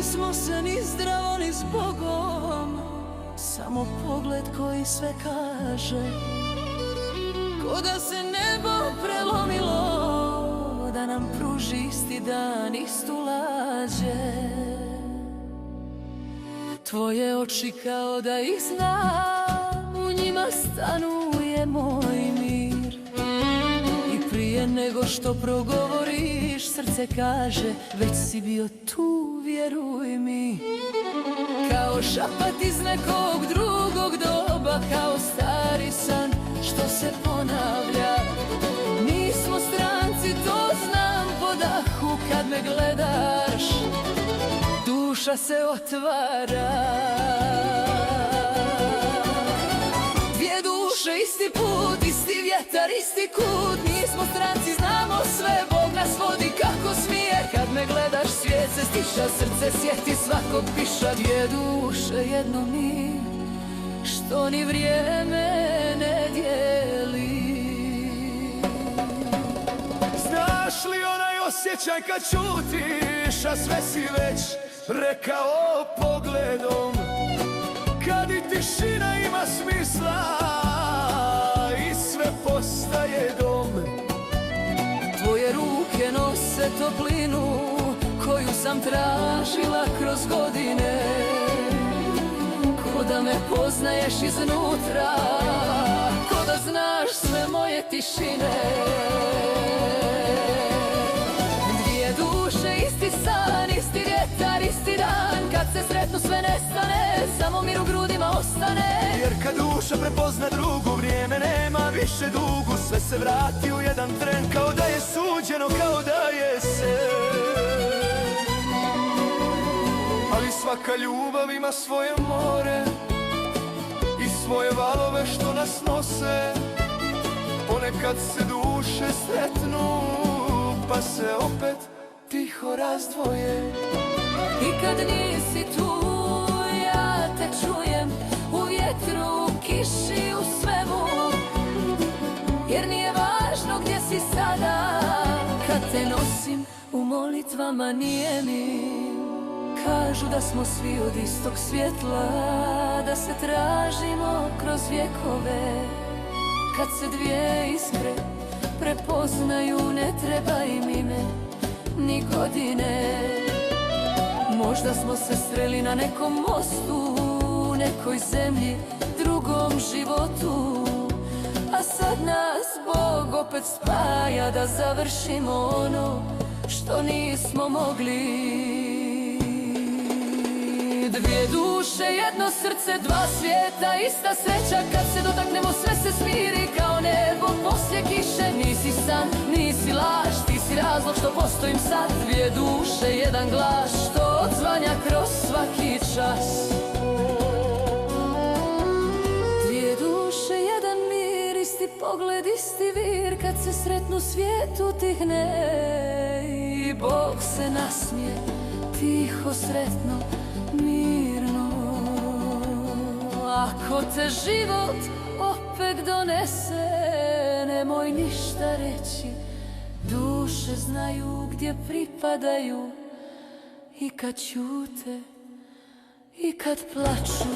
Nismo se ni zdravo ni s Bogom, samo pogled koji sve kaže. Ko da se nebo prelomilo, da nam pruži isti dan, istu lađe. Tvoje oči kao da ih znam, u njima stanuje moj mir. I prije nego što progovoriš, srce kaže, već si bio tu, vjeruj mi. Kao šapat iz nekog drugog doba, kao stari san što se ponavlja. Nismo stranci, to znam po dahu, kad me gledaš, duša se otvara. Dvije duše, isti put, isti vjetar, isti kut. Nismo stranci, znamo sve, Bog nas vodi kako smije. Kad me gledaš, svijet se stiša, srce sjeti svakog piša. Dvije duše, jedno mi, što ni vrijeme ne dijeli. Znaš li onaj osjećaj kad čutiš, a sve si već rekao pogledom? Kad i tišina ima smisla i sve postaje dom. Tvoje ruke nose toplinu koju sam tražila kroz godine. Ko da me poznaješ iznutra, ko da znaš sve moje tišine. Dvije duše, isti san, isti vjetar, isti dan. Kad se sretnu sve nestane, samo mir u grudima ostane. Jer kad duša prepozna drugu, vrijeme nema više dugu. Sve se vrati u jedan tren, kao da je suđeno, kao da je se. Ali svaka ljubav ima svoje more i svoje valove što nas nose. Ponekad se duše sretnu, pa se opet tiho razdvoje. I kad nisi tu, ja te čujem u vjetru, u kiši, u svemu. Jer nije važno gdje si sada, kad te nosim u molitvama nijemim. Kažu da smo svi od istog svjetla, da se tražimo kroz vjekove. Kad se dvije iskre prepoznaju, ne treba im ime ni godine. Možda smo se sreli na nekom mostu, u nekoj zemlji, drugom životu. A sad nas Bog opet spaja, da završimo ono što nismo mogli. Dvije duše, jedno srce, dva svijeta, ista sreća. Kad se dotaknemo, sve se smiri kao nebo poslije kiše. Nisi san, nisi laž, ti si razlog što postojim sad. Dvije duše, jedan glas što odzvanja kroz svaki čas. Dvije duše, jedan mir, isti pogled, isti vir. Kad se sretnu, svijet utihne i Bog se nasmije, tiho, sretno, mirno. Ako te život opet donese, nemoj ništa reći. Duše znaju gdje pripadaju, i kad ćute i kad plaču.